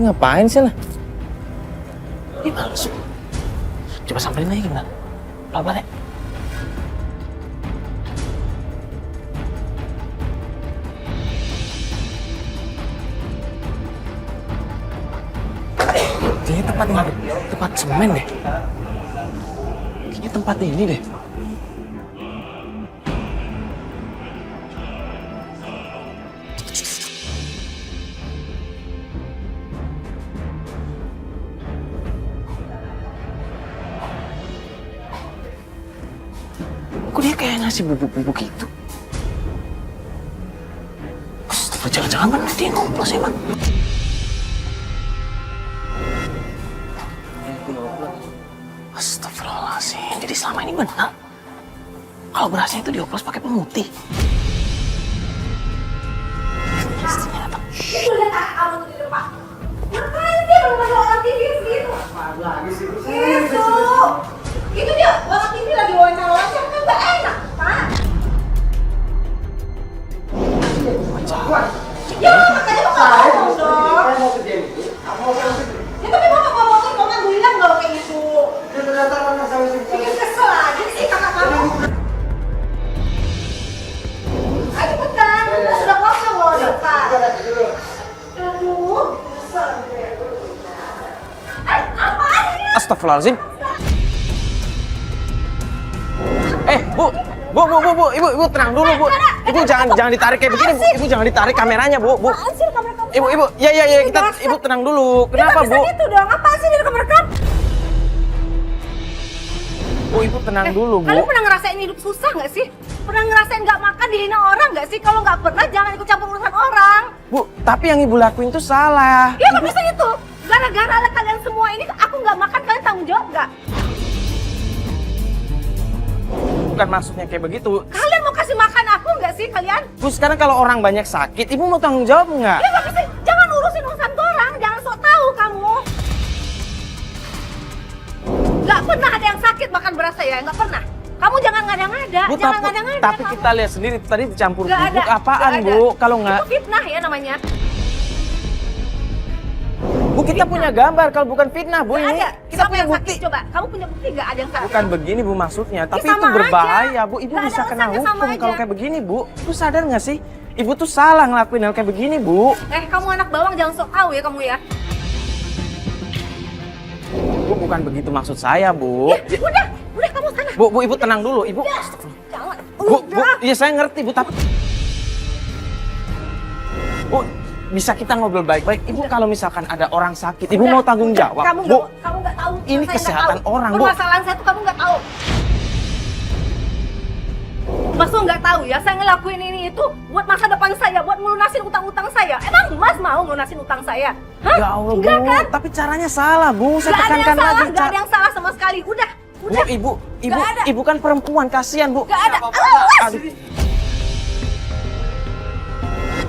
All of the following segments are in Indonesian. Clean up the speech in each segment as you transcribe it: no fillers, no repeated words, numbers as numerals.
Dia ngapain sih lah? Dia masuk. Coba samperin aja gimana? Pelan-pelan ya. Kayaknya tempat semen deh. Kayaknya tempat ini deh. Kok dia kayak ngasih bubuk-bubuk gitu? Astaga, jangan-jangan bener dia ngoplos emang. Astagfirullahaladzim, jadi selama ini benar kalau berasnya itu dioplos pakai pemutih. Istrinya datang. Itu lihat kakak kamu tuh di depan. Ngapain dia belum orang TV segitu? Apaan lagi sih? Itu dia orang TV lagi wawancara kan nggak enak, Pak. Ya makanya bapak ngomong dong. Saya mau ke dia itu. Mau ke dia. Ya tapi bapak ngomong tuh kok nggak bilang kalau kayak gitu. Dia ternyata anak saya sih. Bikin kesel aja sih kakak kamu. Ayo cepetan, sudah kosong loh depan. Aduh, kesel. Apaan ini? Astagfirullahaladzim. Bu, ibu tenang dulu, Bu. Ibu jangan ditarik kayak begini, Bu. Ibu jangan ditarik kameranya, Bu. Apaan sih rekam kamu? Ibu, ya, ibu tenang dulu. Kenapa, Bu? Bu? Gitu dong, apaan sih direkam-rekam? Bu, ibu tenang dulu, Bu. Kalian pernah ngerasain hidup susah nggak sih? Pernah ngerasain nggak makan dihina orang nggak sih? Kalau nggak pernah, jangan ikut campur urusan orang. Bu, tapi yang ibu lakuin itu salah. Ya nggak bisa gitu. Gara-gara kalian semua ini, aku nggak makan, kalian tanggung jawab nggak? Bukan maksudnya kayak begitu. Kalian mau kasih makan aku nggak sih kalian? Bu, sekarang kalau orang banyak sakit, ibu mau tanggung jawab nggak? Ya nggak bisa. Jangan urusin urusan orang. Jangan sok tahu kamu. Nggak pernah ada yang sakit makan beras saya. Nggak pernah. Kamu jangan ngada-ngada. Bu, Jangan ngada-ngada. tapi kamu. kita lihat sendiri tadi dicampur Nggak bubuk ada, apaan, nggak ada. Bu? Kalau nggak, Itu fitnah ya namanya. Bu, kita punya gambar kalau bukan fitnah, Bu. Nggak Ini ada. kita Siapa punya yang bukti. sakit? Coba, kamu punya bukti nggak ada yang sakit? Bukan begini, Bu, maksudnya. Tapi sama itu berbahaya, aja. Bu. Ibu Nggak bisa ada kena alasannya, sama hukum aja. kalau kayak begini, Bu. Ibu sadar nggak sih? Ibu tuh salah ngelakuin hal kayak begini, Bu. Kamu anak bawang jangan sok tahu ya kamu ya. Bu, bukan begitu maksud saya, Bu. Ya, udah kamu sana. Bu, ibu tenang dulu, ibu. Jangan. Bu, iya saya ngerti, Bu, tapi Bu, bisa kita ngobrol baik-baik. Ibu kalau misalkan ada orang sakit, ibu mau tanggung jawab. Kamu Bu, nggak tahu. ini Saya kesehatan nggak tahu. orang, Bu. Permasalahan saya tuh kamu nggak tahu. Mas lo nggak tahu ya, saya ngelakuin ini itu buat masa depan saya, buat melunasin utang-utang saya. Emang Mas mau melunasin utang saya? Hah? ya Allah, Enggak Bu. kan? Tapi caranya salah, Bu. Saya Nggak ada yang tekankan salah, lagi. nggak ada yang salah sama sekali. Udah. Bu, ibu Nggak ada. ibu kan perempuan, kasihan, Bu. Nggak ada. Aduh.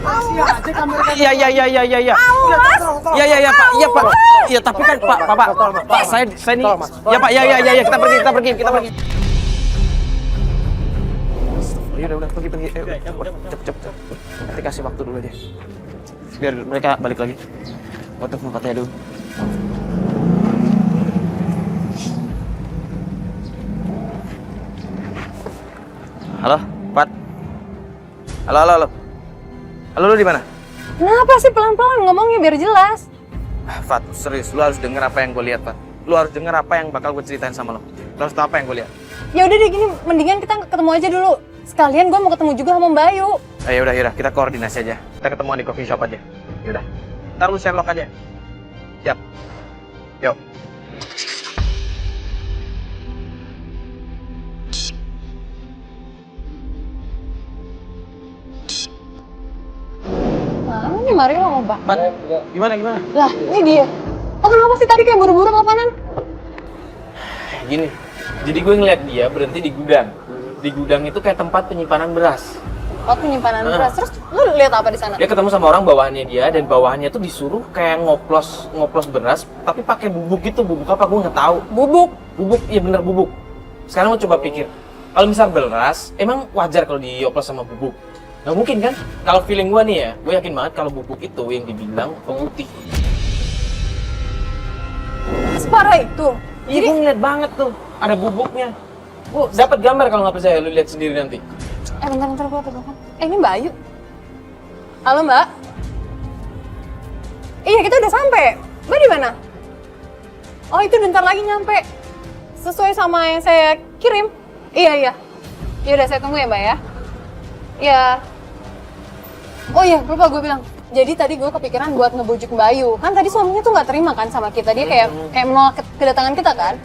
Iya aja kamera. Iya. Ya, Pak. Iya, Pak. Iya, tapi kan Pak, saya nih. Ya, Pak. Ya, kita pergi. Ya udah pergi. Cepet. Nanti kasih waktu dulu aja. Biar mereka balik lagi. Foto katanya dulu. Halo, Pat. Halo. Halo, lu di mana? Kenapa sih pelan-pelan ngomongnya biar jelas? Fat, serius, lu harus denger apa yang gue lihat, Fat. Lu harus denger apa yang bakal gue ceritain sama lo. Lu harus tahu apa yang gue lihat. Ya udah deh gini, mendingan kita ketemu aja dulu. Sekalian gue mau ketemu juga sama Mbak Ayu. Yaudah, kita koordinasi aja. Kita ketemuan di coffee shop aja. Yaudah. Ntar lu Sherlock aja. Siap. Yuk. Mana nih Mario sama Mbak? Pat, gimana? Lah, ini dia. Oh kenapa sih tadi kayak buru-buru ngapanan? Gini, jadi gue ngeliat dia berhenti di gudang. Di gudang itu kayak tempat penyimpanan beras. Oh penyimpanan beras. Terus lu lihat apa di sana? Dia ketemu sama orang bawahannya dia, dan bawahannya tuh disuruh kayak ngoplos beras, tapi pakai bubuk gitu. Bubuk apa gue nggak tahu. Bubuk. Iya bener bubuk. Sekarang lo coba pikir, kalau misal beras, emang wajar kalau dioplos sama bubuk? Nggak mungkin kan? Kalau feeling gue nih ya, gue yakin banget kalau bubuk itu yang dibilang pemutih. separah itu. Iya, gue ngeliat banget tuh. Ada bubuknya. Bu, dapat gambar kalau nggak percaya, lu lihat sendiri nanti. Bentar, gue telepon. Ini Mbak Ayu. Halo Mbak. Iya, kita udah sampai. Mbak di mana? Oh, itu bentar lagi nyampe. Sesuai sama yang saya kirim. Iya. Ya udah, saya tunggu ya Mbak ya. Ya. Oh iya, lupa gue bilang. Jadi tadi gue kepikiran buat ngebujuk Mbak Ayu. Kan tadi suaminya tuh nggak terima kan sama kita. Dia kayak menolak kedatangan kita kan.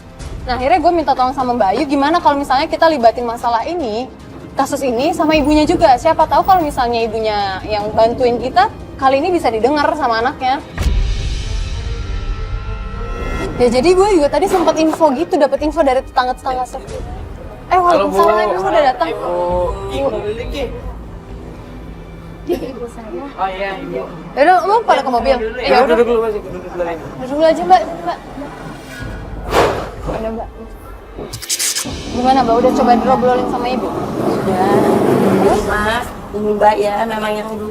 Nah akhirnya gue minta tolong sama Mbak Ayu, gimana kalau misalnya kita libatin masalah ini, kasus ini sama ibunya juga. Siapa tahu kalau misalnya ibunya yang bantuin kita, kali ini bisa didengar sama anaknya. Ya jadi gue juga tadi sempat info gitu, dapat info dari tetangga-tetangga tuh. Waalaikumsalam, ibu udah datang. Ibu lagi. Ibu saya. Oh iya, ibu. Yaudah, lu pada ke mobil? Ya udah duduk dulu aja, duduk dulu aja. Duduk dulu aja Mbak. Udah Mbak. Gimana Mbak, udah coba diobrolin sama ibu? Sudah. Terus Mas, ini Mbak ya, memang yang dulu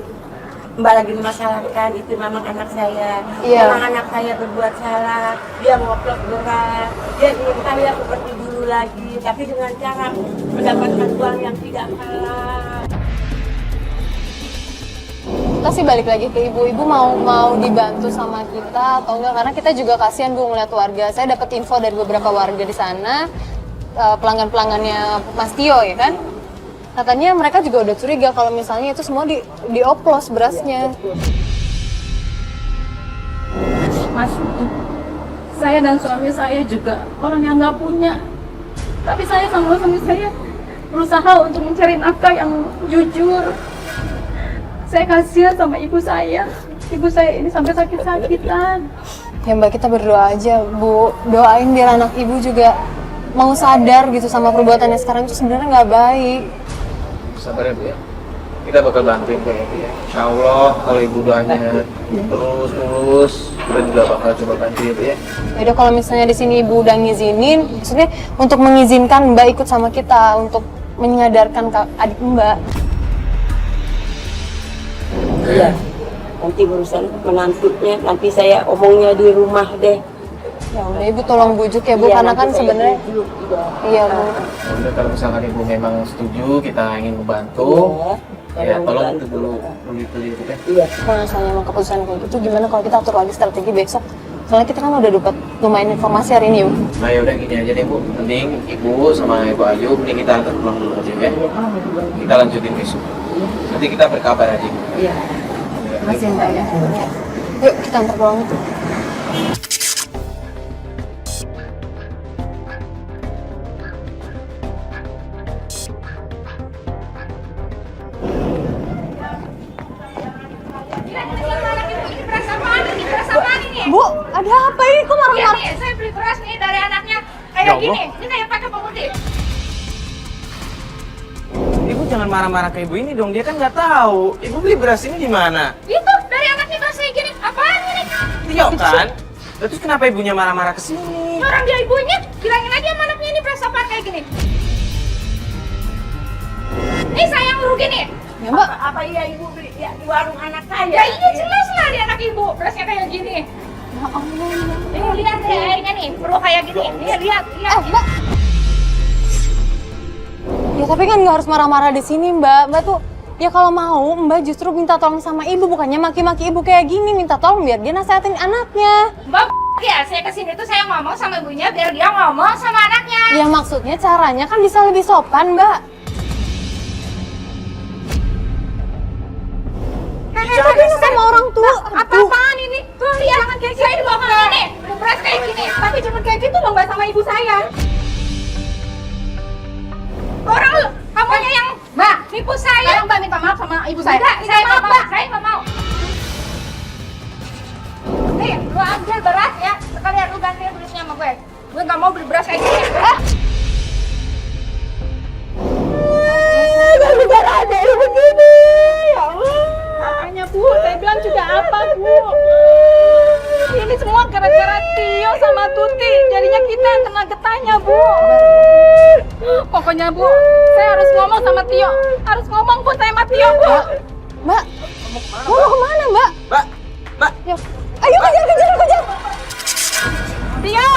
Mbak lagi memasalahkan itu memang anak saya. Iya. Memang anak saya berbuat salah, dia ngoplok berat, dia ingin kaya seperti dulu lagi, tapi dengan cara mendapatkan uang yang tidak halal. Kita sih balik lagi ke ibu mau dibantu sama kita atau enggak, karena kita juga kasihan Bu ngeliat warga. Saya dapat info dari beberapa warga di sana, pelanggan-pelanggannya Mas Tio ya kan, katanya mereka juga udah curiga kalau misalnya itu semua dioplos berasnya. Mas, saya dan suami saya juga orang yang nggak punya. Tapi saya sama suami saya berusaha untuk mencari nafkah yang jujur. Saya kasihan sama ibu saya. Ibu saya ini sampai sakit-sakitan. Ya Mbak, kita berdoa aja Bu, doain biar anak ibu juga mau sadar gitu sama perbuatannya sekarang itu sebenarnya nggak baik. Sabar ya Bu ya. Kita bakal bantuin kok ya Bu ya. Insya Allah kalau ibu doanya terus mulus, kita juga bakal coba bantu ya Bu ya. Yaudah, kalau misalnya di sini ibu udah ngizinin, maksudnya untuk mengizinkan Mbak ikut sama kita untuk menyadarkan adik Mbak. Iya. Nanti urusan menantunya, nanti saya omongnya di rumah deh. Ya udah ibu tolong bujuk ya Bu, Iya, karena kan nanti saya sebenarnya bujuk juga. iya Bu. Udah, kalau misalkan ibu memang setuju, kita ingin membantu. Ya, tolong itu dulu itu ya. Iya. Kalau misalnya emang keputusan kayak gitu, gimana kalau kita atur lagi strategi besok? Soalnya kita kan udah dapat lumayan informasi hari ini, Bu. Nah ya udah gini aja deh Bu, mending ibu sama ibu Ayu, mending kita antar pulang dulu aja ya. Kita lanjutin besok. Nanti kita berkabar aja. Iya. Makasih Mbak ya. Yuk kita antar pulang. Bu, ada apa ini? Kok marah-marah? Nih, saya beli beras nih dari anaknya. Ya Kayak Allah. gini. Ini kayak pakai pemutih. Ibu jangan marah-marah ke ibu ini dong, dia kan nggak tahu. Ibu beli beras ini di mana? Itu dari anaknya beras kayak gini. Apaan ini? Tio kan? Terus kenapa ibunya marah-marah ke sini? Orang dia ibunya, bilangin aja sama anaknya ini beras apaan kayak gini. Ini saya yang rugi nih. Ya Mbak, Apa iya ibu beli ya, di warung anak saya? Ya iya jelas lah di anak ibu berasnya kayak gini. ya Allah. Ini lihat deh airnya nih, perlu kayak gini. Lihat, lihat. Mbak. Ya tapi kan nggak harus marah-marah di sini Mbak. Mbak tuh ya kalau mau Mbak justru minta tolong sama ibu, bukannya maki-maki ibu kayak gini. Minta tolong biar dia nasehatin anaknya. Mbak, ya saya kesini tuh saya ngomong sama ibunya biar dia ngomong sama anaknya. Ya maksudnya caranya kan bisa lebih sopan Mbak. Tapi sama orang tua. Apa-apaan ini? Tuh lihat, saya di bawah ini, udah beras kayak gini. Tapi cuma kayak gitu loh Mbak sama ibu saya. Orang lu, kamunya yang Mbak, nipu saya. Sekarang Mbak minta maaf sama ibu saya. Enggak, saya nggak mau. Saya nggak mau. Nih, lu ambil beras ya. Sekalian lu gantiin tulisnya sama gue. Gue nggak mau beli beras kayak gini. Gara-gara ada yang begini, ya Allah. Makanya Bu, saya bilang juga apa Bu? Ini semua gara-gara Tio sama Tuti. Jadinya kita yang kena getahnya Bu. Pokoknya Bu, saya harus ngomong sama Tio. Harus ngomong Bu sama Tio Bu. Mbak, mau kemana Mbak? Mbak, Ya. Ayo kejar. Tio,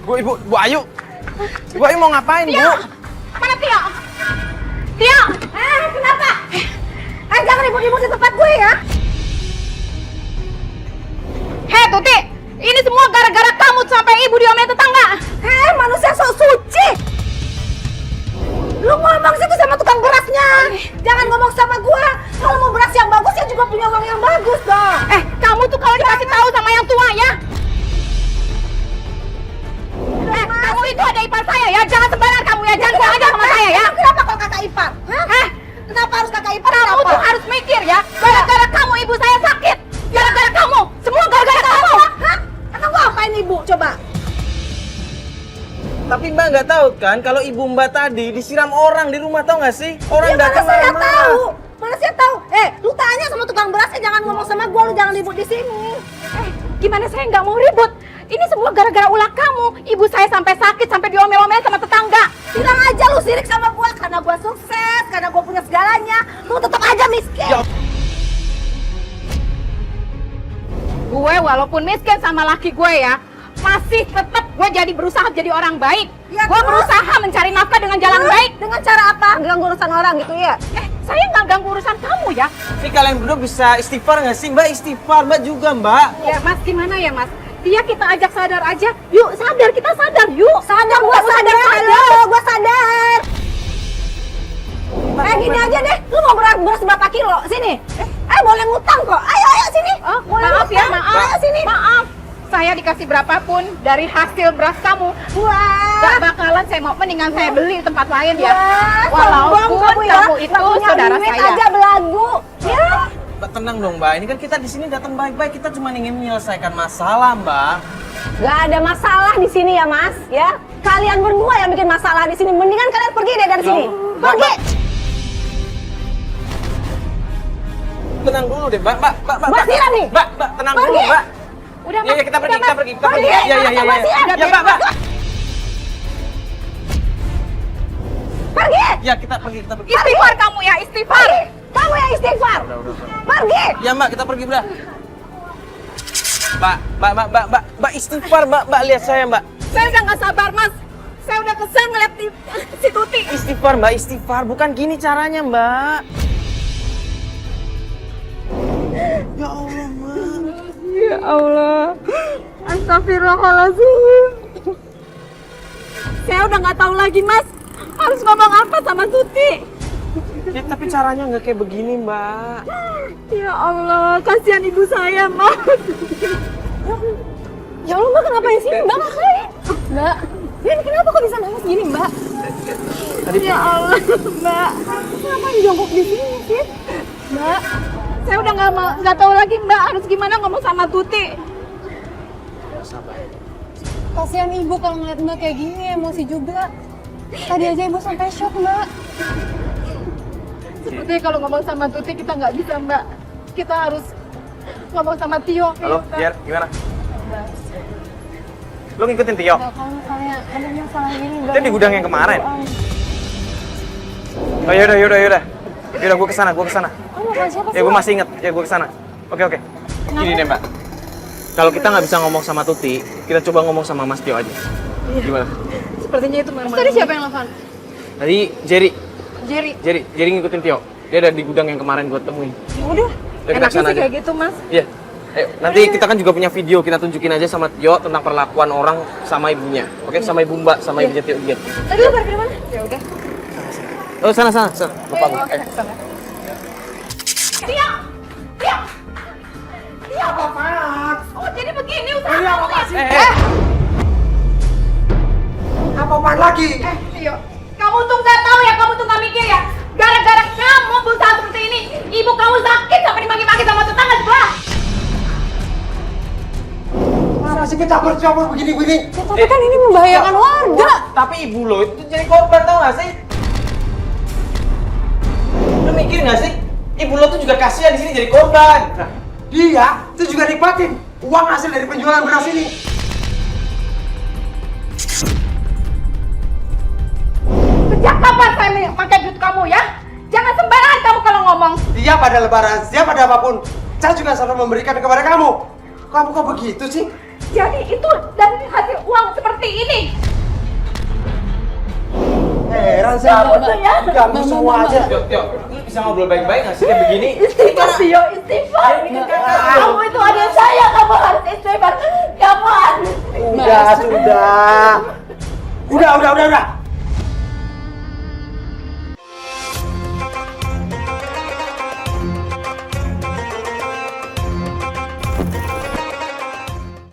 Bu Ayu. Bu Ayu mau ngapain, Bu? Mana Tio? Tio! Kenapa? Jangan ribut-ribut di tempat gue ya. Hei Tuti, ini semua gara-gara kamu sampai ibu diomelin tetangga. Manusia sok suci. Lu ngomong situ sama tukang berasnya. Jangan ngomong sama gua. Kalau mau beras yang bagus ya juga punya uang yang bagus dong. Kamu tuh kalau dikasih tahu sama yang tua ya. Kamu itu ada ipar saya ya. Jangan sembarangan kamu ya. Jangan kurang ajar sama saya ya. Kenapa kok kakak ipar? Kenapa harus kakak ipar? Kamu tuh harus mikir ya. Gara-gara kamu ibu saya sakit. Gara-gara kamu. Semua gara-gara kamu. Emang gua apain ibu? Coba. Tapi Mbak nggak tahu kan kalau ibu Mbak tadi disiram orang di rumah, tahu nggak sih? Orang Ya, mana datang saya marah-marah. tahu? Mana saya tahu? Lu tanya sama tukang berasnya, jangan ngomong sama gua, lu jangan ribut di sini. Gimana saya nggak mau ribut? Ini semua gara-gara ulah kamu. Ibu saya sampai sakit, sampai diomel-omel sama tetangga. Bilang aja lu sirik sama gua karena gua sukses, karena gua punya segalanya. Lu tetap aja miskin. Ya. Gue walaupun miskin sama laki gue ya, masih tetap gue jadi berusaha jadi orang baik. Ya, Gue terus? berusaha mencari nafkah dengan jalan baik. Dengan cara apa? Ganggu urusan orang gitu ya? Saya nggak ganggu urusan kamu ya. Ini kalian berdua bisa istighfar nggak sih? Mbak istighfar, Mbak juga Mbak. Ya Mas, gimana ya Mas? Dia kita ajak sadar aja. Yuk sadar, kita sadar yuk. Sadar, gua sadar, halo, gua sadar. Gini aja deh, lu mau beras berapa kilo? Sini. Boleh ngutang kok. Ayo sini. Oh, Boleh maaf ya, ngutang. maaf. Ayo sini. Maaf. Saya dikasih berapapun dari hasil beras kamu, Wah. gak bakalan saya mau, mendingan saya beli di tempat lain ya. Wah, sombong Walaupun kamu itu Nggak punya saudara duit saya. aja belagu. Ya. Mbak tenang dong Mbak, ini kan kita di sini datang baik-baik, kita cuma ingin menyelesaikan masalah Mbak. Gak ada masalah di sini ya Mas, ya. Kalian berdua yang bikin masalah di sini. Mendingan kalian pergi deh dari sini. Pergi. Tenang dulu deh Mbak, Mbak siram nih. Mbak, tenang Pergi. dulu Mbak. Udah Ya, Mas, kita pergi, udah, kita Mas. pergi. Pergi. Ya. Mbak siram. Ya Mbak. Pergi. Ya kita pergi. Istighfar kamu ya, istighfar. Kamu yang istighfar. Pergi. Ya Mbak, kita pergi Mbak. Mbak istighfar Mbak lihat saya Mbak. Saya udah nggak sabar Mas. Saya udah kesel ngeliat si Tuti. Istighfar Mbak, istighfar. Bukan gini caranya Mbak. Ya Allah Mbak. Ya Allah. Astagfirullahaladzim. Saya udah nggak tahu lagi Mas. Harus ngomong apa sama Tuti. Ya tapi caranya nggak kayak begini Mbak. Ya Allah, kasihan ibu saya Mas. Ya Allah, Mbak kenapa di sini? Mbak ngapain? Mbak, ini kenapa kok bisa nangis gini, Mbak? Ya Allah, Mbak. Ngapain jongkok di sini sih? Mbak, saya udah nggak tahu lagi Mbak harus gimana ngomong sama Tuti. Kasihan ibu kalau ngeliat Mbak kayak gini, emosi juga. Tadi aja ibu sampai shock, Mbak. Seperti kalau ngomong sama Tuti kita nggak bisa Mbak. Kita harus ngomong sama Tio. Halo, Biar, gimana? Lu ngikutin Tio? Kalau kayak ada masalah gini, Mbak. Itu di gudang yang kemarin. Oh yaudah. Yaudah, gue kesana. Oh, bukan siapa sih? Ya gue masih inget, ya gue kesana. Oke. Gini deh Mbak. Kalau kita nggak bisa ngomong sama Tuti, kita coba ngomong sama Mas Tio aja. Gimana? Sepertinya itu memang. Tadi siapa yang nelfon? Tadi Jerry Jerry. ngikutin Tio. Dia ada di gudang yang kemarin gue temuin. Udah. Udah, kita Enaknya kesana sih aja. kayak gitu Mas. Iya. Ayo, nanti kita kan juga punya video, kita tunjukin aja sama Tio tentang perlakuan orang sama ibunya. Oke, sama ibu Mbak, sama ibunya Tio dia. Tadi lu pergi mana? Ya udah. Oh, sana. Lupa gue. Tio. Apaan? Oh jadi begini usaha kamu ya? Apa-apaan lagi? Tio, kamu tuh nggak tahu ya, kamu tuh nggak mikir ya. Gara-gara kamu berusaha seperti ini, ibu kamu sakit sampai dimaki-maki sama tetangga sebelah. Mana sih kecampur-campur begini-begini? Tapi kan ini membahayakan warga. Tapi ibu lo itu jadi korban, tau gak sih? Lo mikir gak sih? Ibu lo tuh juga kasihan di sini jadi korban. Nah, Dia itu juga nikmatin uang hasil dari penjualan beras ini. Sejak kapan saya pakai duit kamu ya? Jangan sembarangan kamu kalau ngomong. Dia pada lebaran, dia pada apapun. Saya juga selalu memberikan kepada kamu. Kamu kok begitu sih? Jadi itu dari hasil uang seperti ini. Heran saya. Ganggu semua aja. Tio, lu bisa ngobrol baik-baik nggak sih kayak begini? Istighfar, Tio, istighfar. Kamu itu adik saya, kamu harus istighfar. Kamu harus. Udah. Udah.